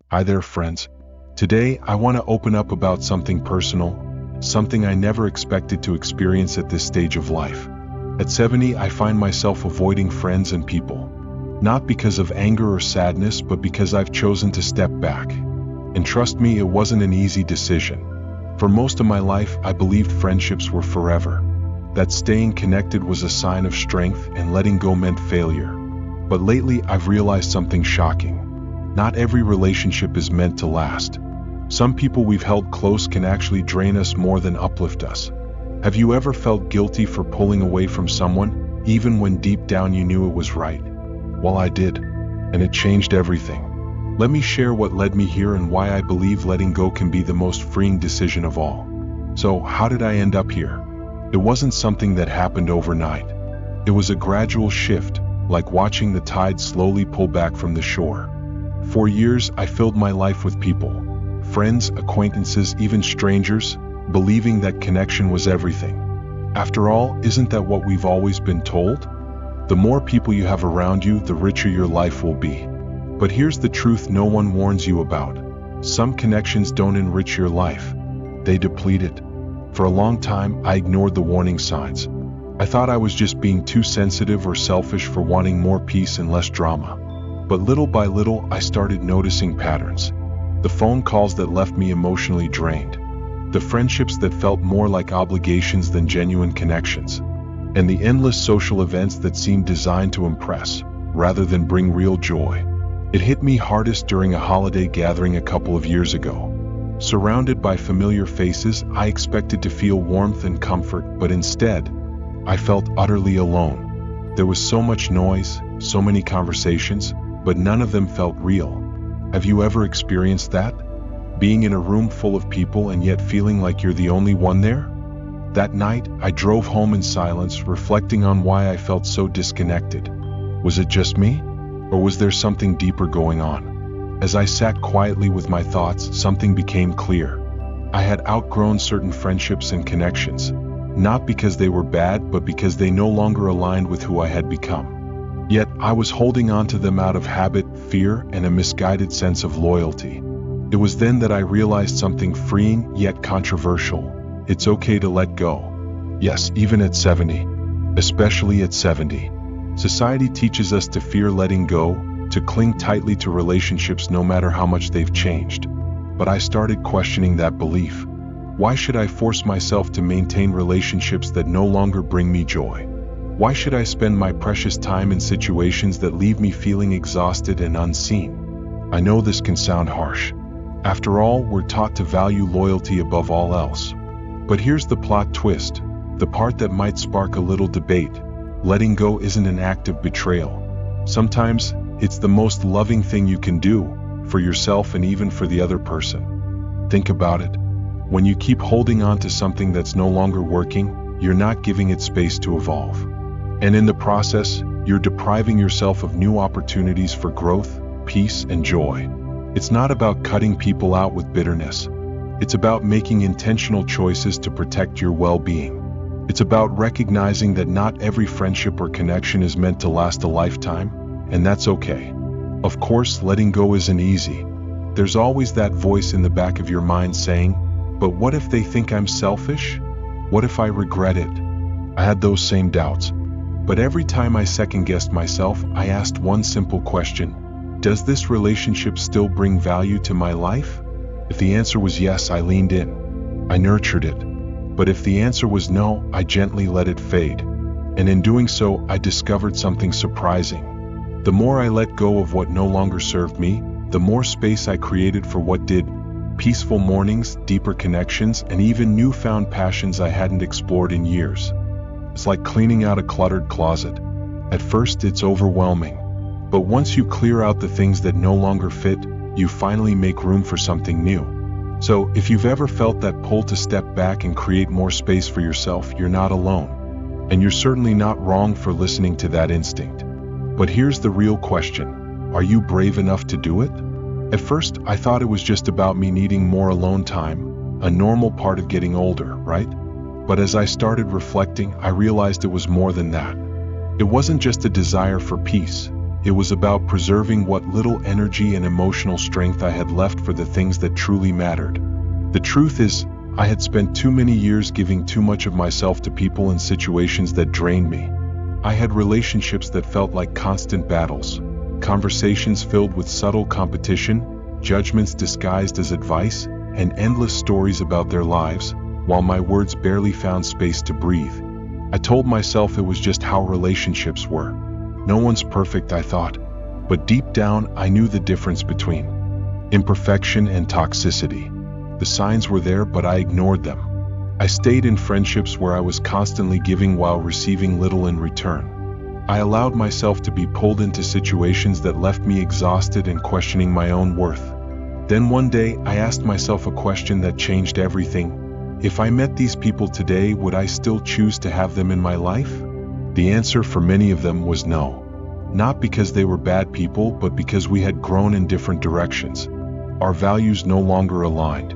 Hi there, friends. Today, I want to open up about something personal, something I never expected to experience at this stage of life. At 70, I find myself avoiding friends and people. Not because of anger or sadness, but because I've chosen to step back. And trust me, it wasn't an easy decision. For most of my life, I believed friendships were forever. That staying connected was a sign of strength and letting go meant failure. But lately, I've realized something shocking. Not every relationship is meant to last. Some people we've held close can actually drain us more than uplift us. Have you ever felt guilty for pulling away from someone, even when deep down you knew it was right? Well, I did, and it changed everything. Let me share what led me here and why I believe letting go can be the most freeing decision of all. So, how did I end up here? It wasn't something that happened overnight. It was a gradual shift, like watching the tide slowly pull back from the shore. For years, I filled my life with people, friends, acquaintances, even strangers, believing that connection was everything. After all, isn't that what we've always been told? The more people you have around you, the richer your life will be. But here's the truth no one warns you about. Some connections don't enrich your life. They deplete it. For a long time, I ignored the warning signs. I thought I was just being too sensitive or selfish for wanting more peace and less drama. But little by little, I started noticing patterns. The phone calls that left me emotionally drained. The friendships that felt more like obligations than genuine connections. And the endless social events that seemed designed to impress, rather than bring real joy. It hit me hardest during a holiday gathering a couple of years ago. Surrounded by familiar faces, I expected to feel warmth and comfort, but instead, I felt utterly alone. There was so much noise, so many conversations, but none of them felt real. Have you ever experienced that? Being in a room full of people and yet feeling like you're the only one there? That night, I drove home in silence, reflecting on why I felt so disconnected. Was it just me? Or was there something deeper going on? As I sat quietly with my thoughts, something became clear. I had outgrown certain friendships and connections, not because they were bad, but because they no longer aligned with who I had become. Yet, I was holding on to them out of habit, fear, and a misguided sense of loyalty. It was then that I realized something freeing, yet controversial. It's okay to let go. Yes, even at 70. Especially at 70. Society teaches us to fear letting go, to cling tightly to relationships no matter how much they've changed. But I started questioning that belief. Why should I force myself to maintain relationships that no longer bring me joy? Why should I spend my precious time in situations that leave me feeling exhausted and unseen? I know this can sound harsh. After all, we're taught to value loyalty above all else. But here's the plot twist, the part that might spark a little debate. Letting go isn't an act of betrayal. Sometimes, it's the most loving thing you can do, for yourself and even for the other person. Think about it. When you keep holding on to something that's no longer working, you're not giving it space to evolve. And in the process, you're depriving yourself of new opportunities for growth, peace, and joy. It's not about cutting people out with bitterness. It's about making intentional choices to protect your well-being. It's about recognizing that not every friendship or connection is meant to last a lifetime, and that's okay. Of course, letting go isn't easy. There's always that voice in the back of your mind saying, "But what if they think I'm selfish? What if I regret it?" I had those same doubts. But every time I second-guessed myself, I asked one simple question: does this relationship still bring value to my life? If the answer was yes, I leaned in. I nurtured it. But if the answer was no, I gently let it fade. And in doing so, I discovered something surprising. The more I let go of what no longer served me, the more space I created for what did. Peaceful mornings, deeper connections, and even newfound passions I hadn't explored in years. It's like cleaning out a cluttered closet. At first, it's overwhelming. But once you clear out the things that no longer fit, you finally make room for something new. So, if you've ever felt that pull to step back and create more space for yourself, you're not alone. And you're certainly not wrong for listening to that instinct. But here's the real question: are you brave enough to do it? At first, I thought it was just about me needing more alone time, a normal part of getting older, right? But as I started reflecting, I realized it was more than that. It wasn't just a desire for peace. It was about preserving what little energy and emotional strength I had left for the things that truly mattered. The truth is, I had spent too many years giving too much of myself to people and situations that drained me. I had relationships that felt like constant battles, conversations filled with subtle competition, judgments disguised as advice, and endless stories about their lives, while my words barely found space to breathe. I told myself it was just how relationships were. No one's perfect, I thought, but deep down I knew the difference between imperfection and toxicity. The signs were there, but I ignored them. I stayed in friendships where I was constantly giving while receiving little in return. I allowed myself to be pulled into situations that left me exhausted and questioning my own worth. Then one day I asked myself a question that changed everything. If I met these people today, would I still choose to have them in my life? The answer for many of them was no. Not because they were bad people, but because we had grown in different directions. Our values no longer aligned.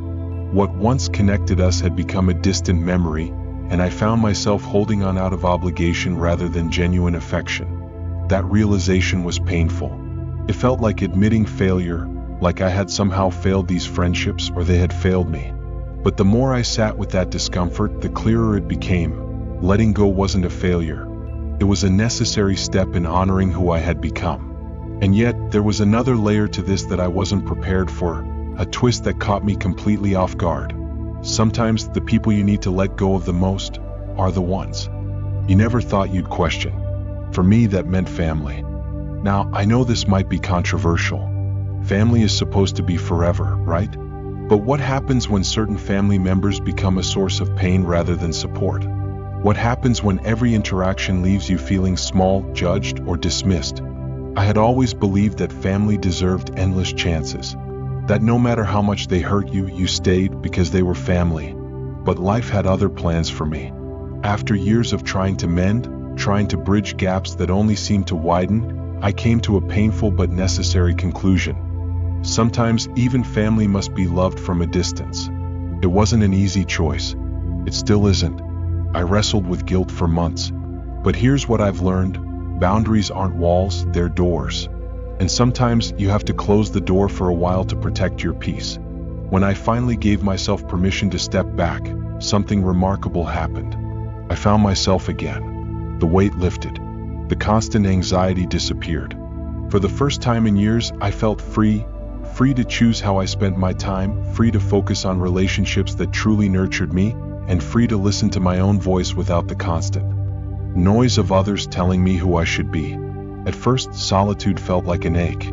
What once connected us had become a distant memory, and I found myself holding on out of obligation rather than genuine affection. That realization was painful. It felt like admitting failure, like I had somehow failed these friendships or they had failed me. But the more I sat with that discomfort, the clearer it became. Letting go wasn't a failure. It was a necessary step in honoring who I had become. And yet, there was another layer to this that I wasn't prepared for, a twist that caught me completely off guard. Sometimes the people you need to let go of the most are the ones you never thought you'd question. For me, that meant family. Now, I know this might be controversial. Family is supposed to be forever, right? But what happens when certain family members become a source of pain rather than support? What happens when every interaction leaves you feeling small, judged, or dismissed? I had always believed that family deserved endless chances. That no matter how much they hurt you, you stayed because they were family. But life had other plans for me. After years of trying to mend, trying to bridge gaps that only seemed to widen, I came to a painful but necessary conclusion. Sometimes even family must be loved from a distance. It wasn't an easy choice. It still isn't. I wrestled with guilt for months. But here's what I've learned. Boundaries aren't walls, they're doors. And sometimes you have to close the door for a while to protect your peace. When I finally gave myself permission to step back, something remarkable happened. I found myself again. The weight lifted. The constant anxiety disappeared. For the first time in years, I felt free to choose how I spent my time, free to focus on relationships that truly nurtured me, and free to listen to my own voice without the constant noise of others telling me who I should be. At first, solitude felt like an ache.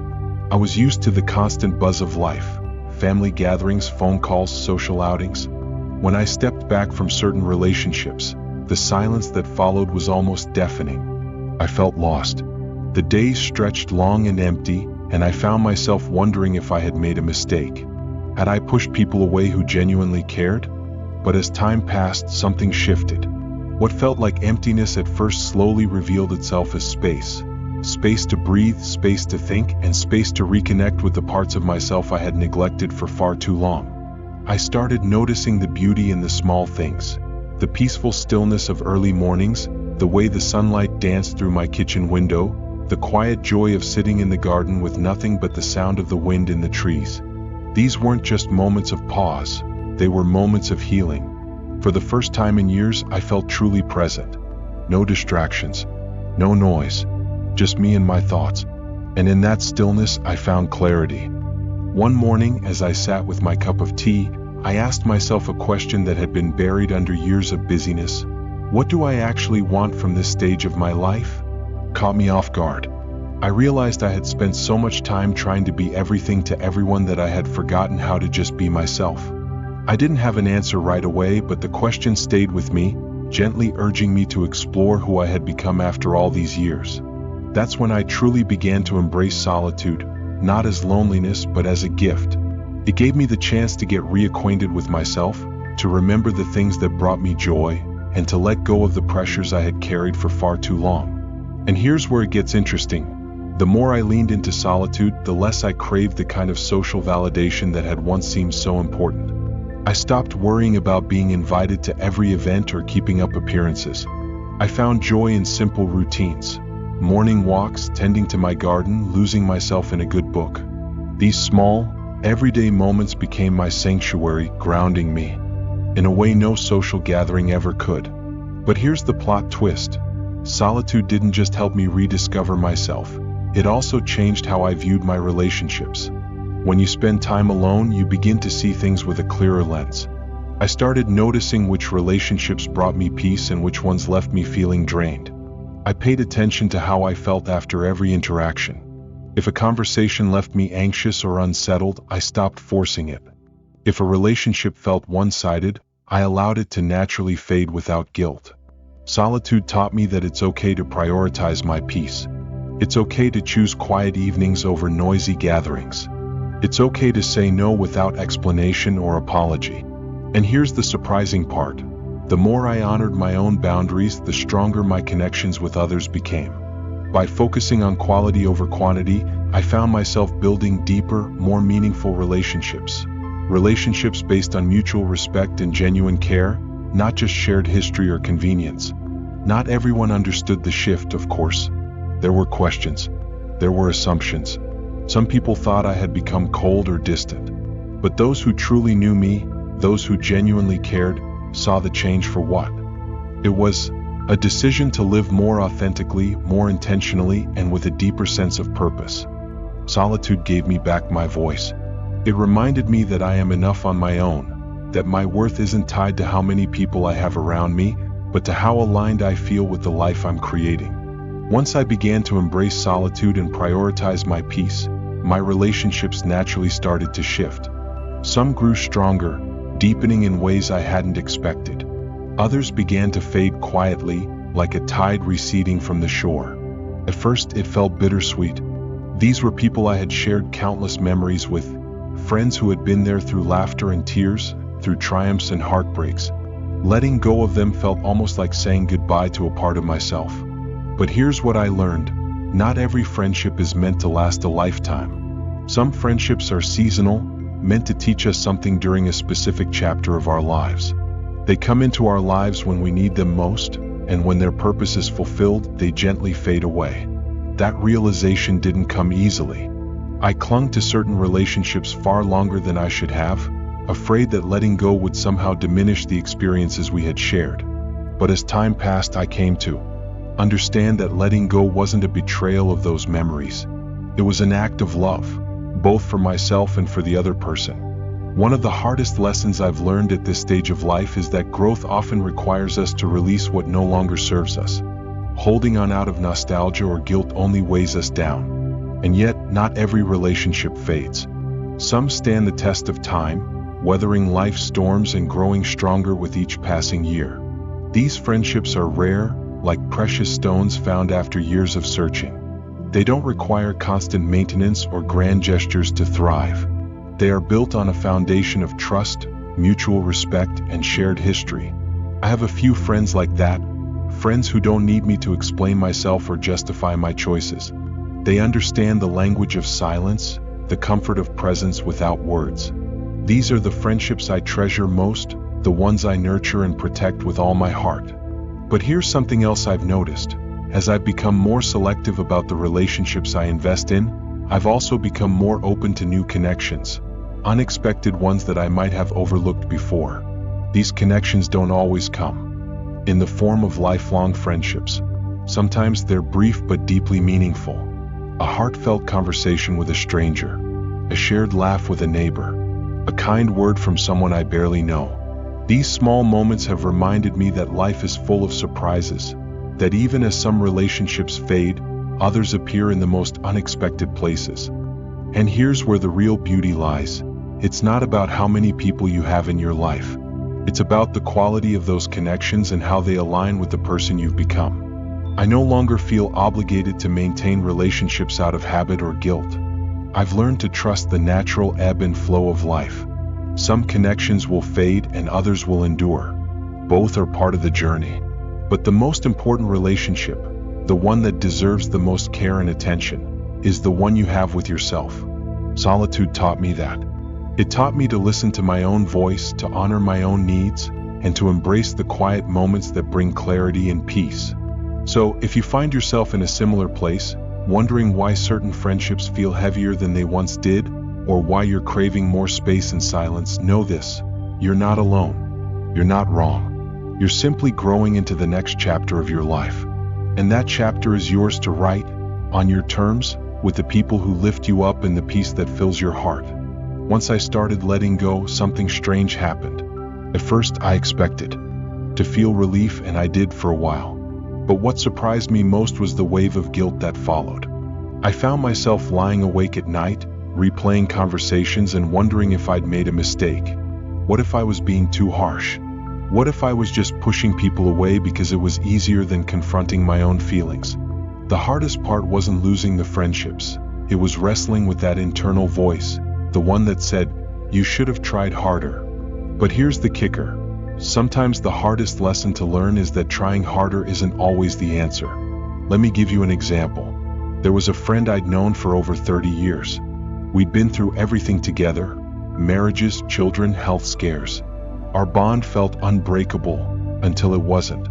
I was used to the constant buzz of life, family gatherings, phone calls, social outings. When I stepped back from certain relationships, the silence that followed was almost deafening. I felt lost. The days stretched long and empty, and I found myself wondering if I had made a mistake. Had I pushed people away who genuinely cared? But as time passed, something shifted. What felt like emptiness at first slowly revealed itself as space. Space to breathe, space to think, and space to reconnect with the parts of myself I had neglected for far too long. I started noticing the beauty in the small things. The peaceful stillness of early mornings, the way the sunlight danced through my kitchen window, the quiet joy of sitting in the garden with nothing but the sound of the wind in the trees. These weren't just moments of pause, they were moments of healing. For the first time in years, I felt truly present. No distractions, no noise, just me and my thoughts. And in that stillness, I found clarity. One morning, as I sat with my cup of tea, I asked myself a question that had been buried under years of busyness. What do I actually want from this stage of my life? Caught me off guard. I realized I had spent so much time trying to be everything to everyone that I had forgotten how to just be myself. I didn't have an answer right away, but the question stayed with me, gently urging me to explore who I had become after all these years. That's when I truly began to embrace solitude, not as loneliness, but as a gift. It gave me the chance to get reacquainted with myself, to remember the things that brought me joy, and to let go of the pressures I had carried for far too long. And here's where it gets interesting. The more I leaned into solitude, the less I craved the kind of social validation that had once seemed so important. I stopped worrying about being invited to every event or keeping up appearances. I found joy in simple routines. Morning walks, tending to my garden, losing myself in a good book. These small, everyday moments became my sanctuary, grounding me in a way no social gathering ever could. But here's the plot twist. Solitude didn't just help me rediscover myself. It also changed how I viewed my relationships. When you spend time alone, you begin to see things with a clearer lens. I started noticing which relationships brought me peace and which ones left me feeling drained. I paid attention to how I felt after every interaction. If a conversation left me anxious or unsettled, I stopped forcing it. If a relationship felt one-sided, I allowed it to naturally fade without guilt. Solitude taught me that it's okay to prioritize my peace. It's okay to choose quiet evenings over noisy gatherings. It's okay to say no without explanation or apology. And here's the surprising part. The more I honored my own boundaries, the stronger my connections with others became. By focusing on quality over quantity, I found myself building deeper, more meaningful relationships. Relationships based on mutual respect and genuine care, not just shared history or convenience. Not everyone understood the shift, of course. There were questions. There were assumptions. Some people thought I had become cold or distant. But those who truly knew me, those who genuinely cared, saw the change for what? It was a decision to live more authentically, more intentionally, and with a deeper sense of purpose. Solitude gave me back my voice. It reminded me that I am enough on my own, that my worth isn't tied to how many people I have around me, but to how aligned I feel with the life I'm creating. Once I began to embrace solitude and prioritize my peace, my relationships naturally started to shift. Some grew stronger, deepening in ways I hadn't expected. Others began to fade quietly, like a tide receding from the shore. At first, it felt bittersweet. These were people I had shared countless memories with, friends who had been there through laughter and tears, through triumphs and heartbreaks. Letting go of them felt almost like saying goodbye to a part of myself. But here's what I learned. Not every friendship is meant to last a lifetime. Some friendships are seasonal, meant to teach us something during a specific chapter of our lives. They come into our lives when we need them most, and when their purpose is fulfilled, they gently fade away. That realization didn't come easily. I clung to certain relationships far longer than I should have, afraid that letting go would somehow diminish the experiences we had shared. But as time passed, I came to understand that letting go wasn't a betrayal of those memories. It was an act of love, both for myself and for the other person. One of the hardest lessons I've learned at this stage of life is that growth often requires us to release what no longer serves us. Holding on out of nostalgia or guilt only weighs us down. And yet, not every relationship fades. Some stand the test of time, weathering life's storms and growing stronger with each passing year. These friendships are rare, like precious stones found after years of searching. They don't require constant maintenance or grand gestures to thrive. They are built on a foundation of trust, mutual respect, and shared history. I have a few friends like that, friends who don't need me to explain myself or justify my choices. They understand the language of silence, the comfort of presence without words. These are the friendships I treasure most, the ones I nurture and protect with all my heart. But here's something else I've noticed. As I've become more selective about the relationships I invest in, I've also become more open to new connections, unexpected ones that I might have overlooked before. These connections don't always come in the form of lifelong friendships. Sometimes they're brief but deeply meaningful. A heartfelt conversation with a stranger, a shared laugh with a neighbor, a kind word from someone I barely know. These small moments have reminded me that life is full of surprises, that even as some relationships fade, others appear in the most unexpected places. And here's where the real beauty lies. It's not about how many people you have in your life. It's about the quality of those connections and how they align with the person you've become. I no longer feel obligated to maintain relationships out of habit or guilt. I've learned to trust the natural ebb and flow of life. Some connections will fade and others will endure. Both are part of the journey. But the most important relationship, the one that deserves the most care and attention, is the one you have with yourself. Solitude taught me that. It taught me to listen to my own voice, to honor my own needs, and to embrace the quiet moments that bring clarity and peace. So, if you find yourself in a similar place, wondering why certain friendships feel heavier than they once did, or why you're craving more space and silence, know this: you're not alone. You're not wrong. You're simply growing into the next chapter of your life. And that chapter is yours to write, on your terms, with the people who lift you up and the peace that fills your heart. Once I started letting go, something strange happened. At first, I expected to feel relief, and I did for a while. But what surprised me most was the wave of guilt that followed. I found myself lying awake at night, replaying conversations and wondering if I'd made a mistake. What if I was being too harsh? What if I was just pushing people away because it was easier than confronting my own feelings? The hardest part wasn't losing the friendships. It was wrestling with that internal voice, the one that said, "You should have tried harder." But here's the kicker. Sometimes the hardest lesson to learn is that trying harder isn't always the answer. Let me give you an example. There was a friend I'd known for over 30 years. We'd been through everything together: marriages, children, health scares. Our bond felt unbreakable until it wasn't.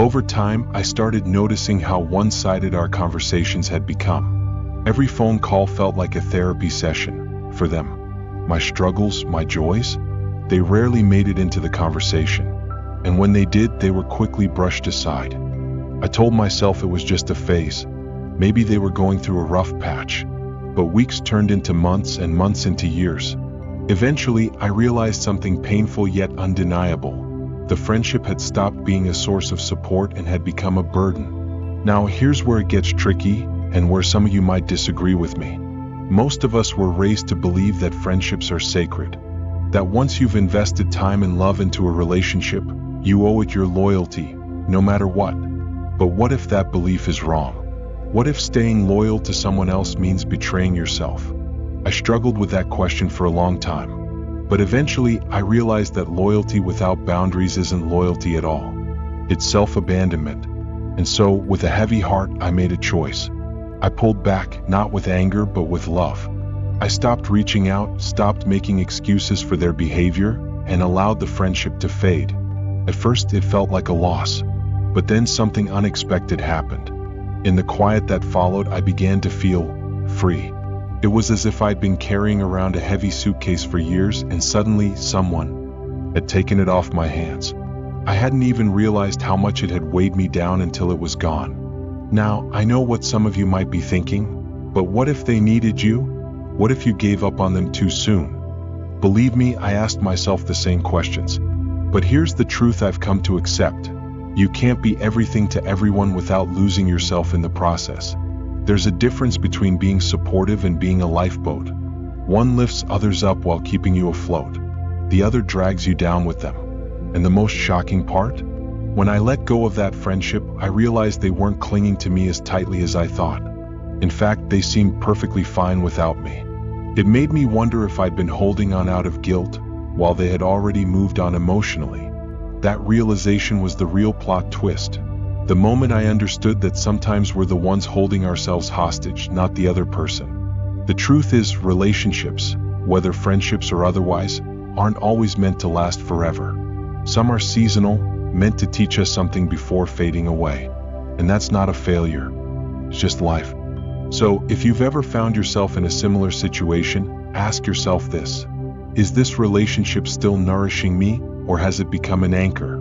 Over time, I started noticing how one-sided our conversations had become. Every phone call felt like a therapy session for them. My struggles, my joys, they rarely made it into the conversation. And when they did, they were quickly brushed aside. I told myself it was just a phase. Maybe they were going through a rough patch. But weeks turned into months and months into years. Eventually, I realized something painful yet undeniable. The friendship had stopped being a source of support and had become a burden. Now, here's where it gets tricky, and where some of you might disagree with me. Most of us were raised to believe that friendships are sacred. That once you've invested time and love into a relationship, you owe it your loyalty, no matter what. But what if that belief is wrong? What if staying loyal to someone else means betraying yourself? I struggled with that question for a long time. But eventually, I realized that loyalty without boundaries isn't loyalty at all. It's self-abandonment. And so, with a heavy heart, I made a choice. I pulled back, not with anger, but with love. I stopped reaching out, stopped making excuses for their behavior, and allowed the friendship to fade. At first, it felt like a loss. But then something unexpected happened. In the quiet that followed, I began to feel free. It was as if I'd been carrying around a heavy suitcase for years, and suddenly someone had taken it off my hands. I hadn't even realized how much it had weighed me down until it was gone. Now, I know what some of you might be thinking, but what if they needed you? What if you gave up on them too soon? Believe me, I asked myself the same questions. But here's the truth I've come to accept. You can't be everything to everyone without losing yourself in the process. There's a difference between being supportive and being a lifeboat. One lifts others up while keeping you afloat. The other drags you down with them. And the most shocking part? When I let go of that friendship, I realized they weren't clinging to me as tightly as I thought. In fact, they seemed perfectly fine without me. It made me wonder if I'd been holding on out of guilt, while they had already moved on emotionally. That realization was the real plot twist. The moment I understood that sometimes we're the ones holding ourselves hostage, not the other person. The truth is, relationships, whether friendships or otherwise, aren't always meant to last forever. Some are seasonal, meant to teach us something before fading away. And that's not a failure. It's just life. So, if you've ever found yourself in a similar situation, ask yourself this: is this relationship still nourishing me, or has it become an anchor?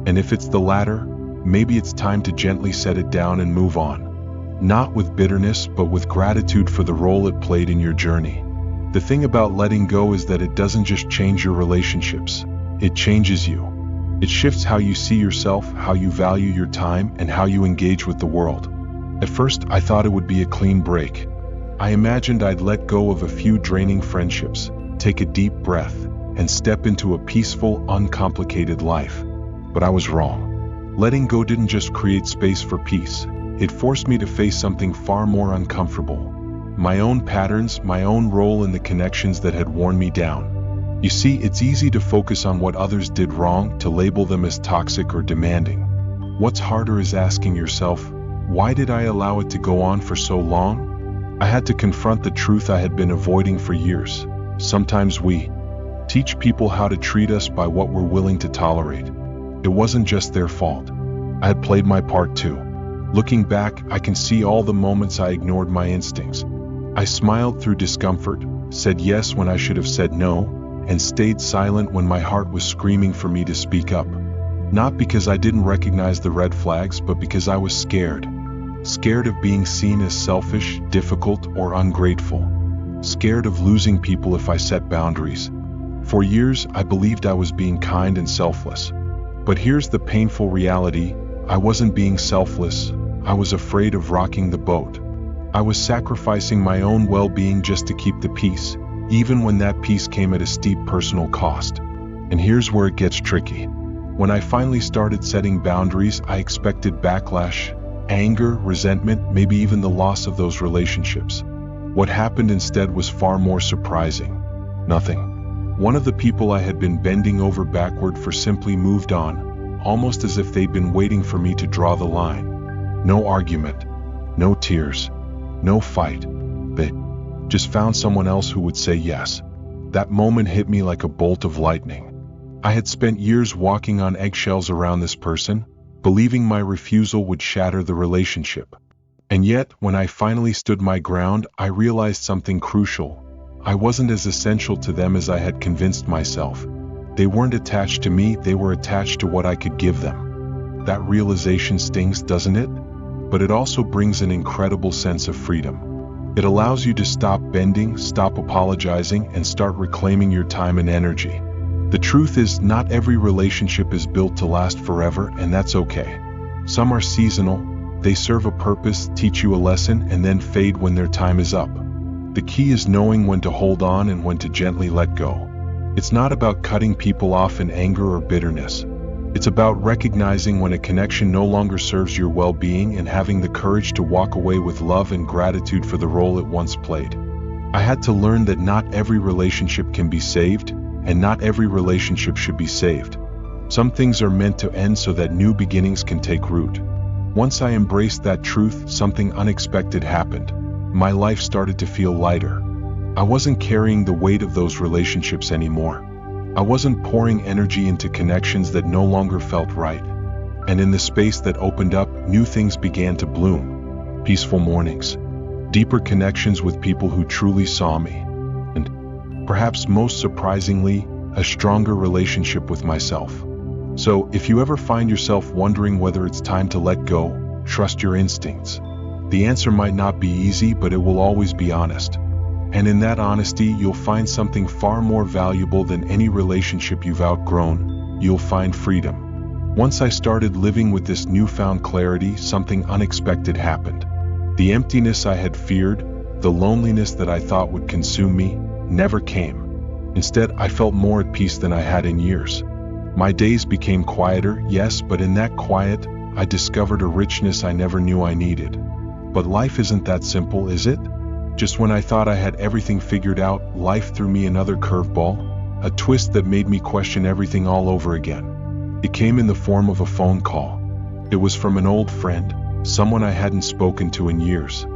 And if it's the latter, maybe it's time to gently set it down and move on. Not with bitterness, but with gratitude for the role it played in your journey. The thing about letting go is that it doesn't just change your relationships, it changes you. It shifts how you see yourself, how you value your time, and how you engage with the world. At first, I thought it would be a clean break. I imagined I'd let go of a few draining friendships, take a deep breath, and step into a peaceful, uncomplicated life. But I was wrong. Letting go didn't just create space for peace. It forced me to face something far more uncomfortable. My own patterns, my own role in the connections that had worn me down. You see, it's easy to focus on what others did wrong, to label them as toxic or demanding. What's harder is asking yourself, why did I allow it to go on for so long? I had to confront the truth I had been avoiding for years. Sometimes we teach people how to treat us by what we're willing to tolerate. It wasn't just their fault. I had played my part too. Looking back, I can see all the moments I ignored my instincts. I smiled through discomfort, said yes when I should have said no, and stayed silent when my heart was screaming for me to speak up. Not because I didn't recognize the red flags, but because I was scared. Scared of being seen as selfish, difficult, or ungrateful. Scared of losing people if I set boundaries. For years, I believed I was being kind and selfless. But here's the painful reality: I wasn't being selfless. I was afraid of rocking the boat. I was sacrificing my own well-being just to keep the peace, even when that peace came at a steep personal cost. And here's where it gets tricky. When I finally started setting boundaries, I expected backlash, anger, resentment, maybe even the loss of those relationships. What happened instead was far more surprising. Nothing. One of the people I had been bending over backward for simply moved on, almost as if they'd been waiting for me to draw the line. No argument, no tears, no fight. They just found someone else who would say yes. That moment hit me like a bolt of lightning. I had spent years walking on eggshells around this person, believing my refusal would shatter the relationship. And yet, when I finally stood my ground, I realized something crucial. I wasn't as essential to them as I had convinced myself. They weren't attached to me, they were attached to what I could give them. That realization stings, doesn't it? But it also brings an incredible sense of freedom. It allows you to stop bending, stop apologizing, and start reclaiming your time and energy. The truth is, not every relationship is built to last forever, and that's okay. Some are seasonal, they serve a purpose, teach you a lesson, and then fade when their time is up. The key is knowing when to hold on and when to gently let go. It's not about cutting people off in anger or bitterness. It's about recognizing when a connection no longer serves your well-being and having the courage to walk away with love and gratitude for the role it once played. I had to learn that not every relationship can be saved, and not every relationship should be saved. Some things are meant to end so that new beginnings can take root. Once I embraced that truth, something unexpected happened. My life started to feel lighter. I wasn't carrying the weight of those relationships anymore. I wasn't pouring energy into connections that no longer felt right. And in the space that opened up, new things began to bloom. Peaceful mornings, deeper connections with people who truly saw me, and perhaps most surprisingly, a stronger relationship with myself. So, if you ever find yourself wondering whether it's time to let go, trust your instincts. The answer might not be easy, but it will always be honest. And in that honesty, you'll find something far more valuable than any relationship you've outgrown. You'll find freedom. Once I started living with this newfound clarity, something unexpected happened. The emptiness I had feared, the loneliness that I thought would consume me, never came. Instead, I felt more at peace than I had in years. My days became quieter, yes, but in that quiet, I discovered a richness I never knew I needed. But life isn't that simple, is it? Just when I thought I had everything figured out, life threw me another curveball, a twist that made me question everything all over again. It came in the form of a phone call. It was from an old friend, someone I hadn't spoken to in years.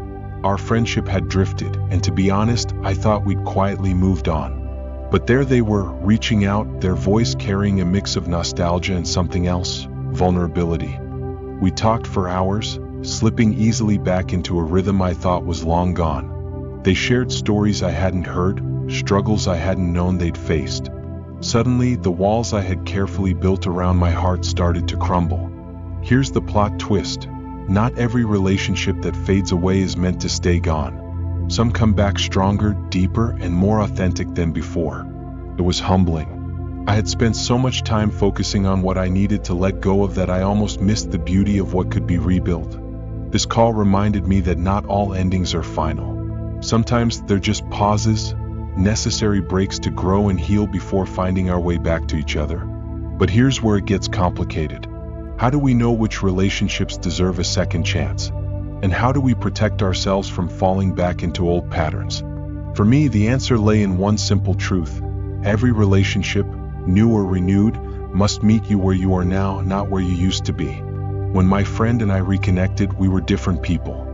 Our friendship had drifted, and to be honest, I thought we'd quietly moved on. But there they were, reaching out, their voice carrying a mix of nostalgia and something else, vulnerability. We talked for hours, slipping easily back into a rhythm I thought was long gone. They shared stories I hadn't heard, struggles I hadn't known they'd faced. Suddenly, the walls I had carefully built around my heart started to crumble. Here's the plot twist. Not every relationship that fades away is meant to stay gone. Some come back stronger, deeper, and more authentic than before. It was humbling. I had spent so much time focusing on what I needed to let go of that I almost missed the beauty of what could be rebuilt. This call reminded me that not all endings are final. Sometimes they're just pauses, necessary breaks to grow and heal before finding our way back to each other. But here's where it gets complicated. How do we know which relationships deserve a second chance? And how do we protect ourselves from falling back into old patterns? For me, the answer lay in one simple truth. Every relationship, new or renewed, must meet you where you are now, not where you used to be. When my friend and I reconnected, we were different people.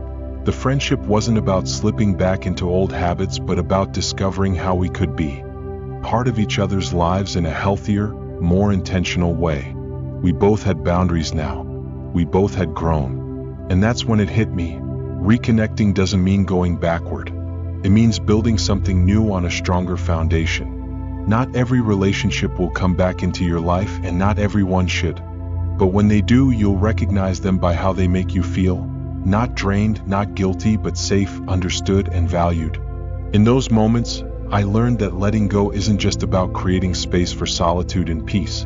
The friendship wasn't about slipping back into old habits, but about discovering how we could be part of each other's lives in a healthier, more intentional way. We both had boundaries now. We both had grown. And that's when it hit me. Reconnecting doesn't mean going backward. It means building something new on a stronger foundation. Not every relationship will come back into your life, and not everyone should. But when they do, you'll recognize them by how they make you feel. Not drained, not guilty, but safe, understood, and valued. In those moments, I learned that letting go isn't just about creating space for solitude and peace.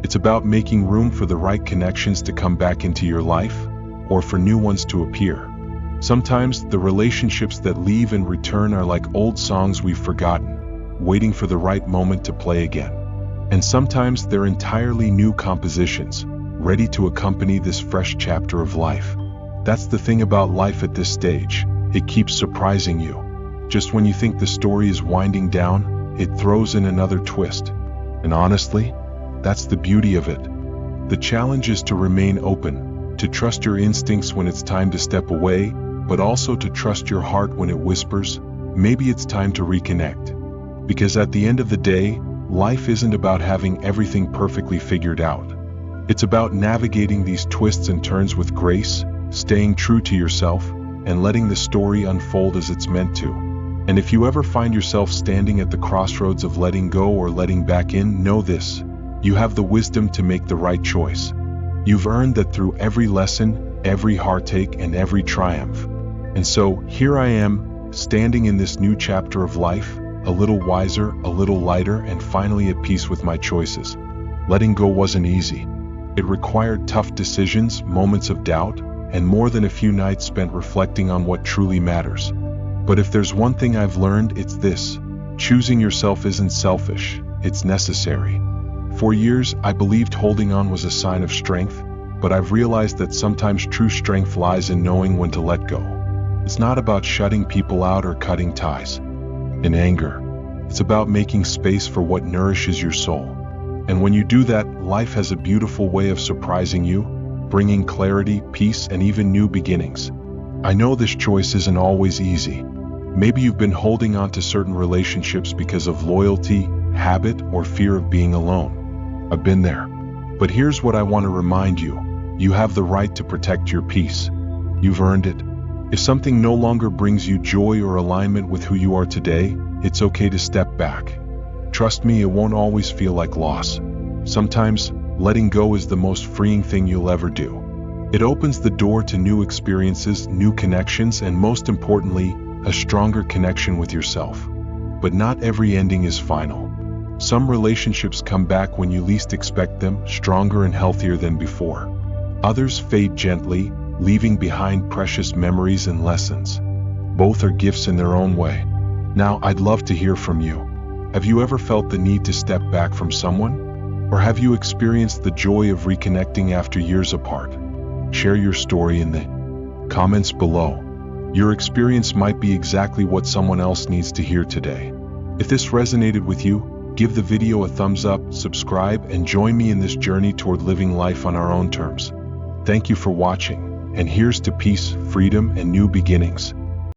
It's about making room for the right connections to come back into your life, or for new ones to appear. Sometimes the relationships that leave and return are like old songs we've forgotten, waiting for the right moment to play again. And sometimes they're entirely new compositions, ready to accompany this fresh chapter of life. That's the thing about life at this stage. It keeps surprising you. Just when you think the story is winding down, it throws in another twist. And honestly, that's the beauty of it. The challenge is to remain open, to trust your instincts when it's time to step away, but also to trust your heart when it whispers, maybe it's time to reconnect. Because at the end of the day, life isn't about having everything perfectly figured out. It's about navigating these twists and turns with grace, staying true to yourself, and letting the story unfold as it's meant to. And if you ever find yourself standing at the crossroads of letting go or letting back in, know this: you have the wisdom to make the right choice. You've earned that through every lesson, every heartache, and every triumph. And so, here I am, standing in this new chapter of life, a little wiser, a little lighter, and finally at peace with my choices. Letting go wasn't easy. It required tough decisions, moments of doubt, and more than a few nights spent reflecting on what truly matters. But if there's one thing I've learned, it's this: choosing yourself isn't selfish, it's necessary. For years, I believed holding on was a sign of strength, but I've realized that sometimes true strength lies in knowing when to let go. It's not about shutting people out or cutting ties. In anger, it's about making space for what nourishes your soul. And when you do that, life has a beautiful way of surprising you, bringing clarity, peace, and even new beginnings. I know this choice isn't always easy. Maybe you've been holding on to certain relationships because of loyalty, habit, or fear of being alone. I've been there. But here's what I want to remind you: you have the right to protect your peace. You've earned it. If something no longer brings you joy or alignment with who you are today, it's okay to step back. Trust me, it won't always feel like loss. Sometimes, letting go is the most freeing thing you'll ever do. It opens the door to new experiences, new connections, and most importantly, a stronger connection with yourself. But not every ending is final. Some relationships come back when you least expect them, stronger and healthier than before. Others fade gently, leaving behind precious memories and lessons. Both are gifts in their own way. Now, I'd love to hear from you. Have you ever felt the need to step back from someone? Or have you experienced the joy of reconnecting after years apart? Share your story in the comments below. Your experience might be exactly what someone else needs to hear today. If this resonated with you, give the video a thumbs up, subscribe, and join me in this journey toward living life on our own terms. Thank you for watching, and here's to peace, freedom, and new beginnings.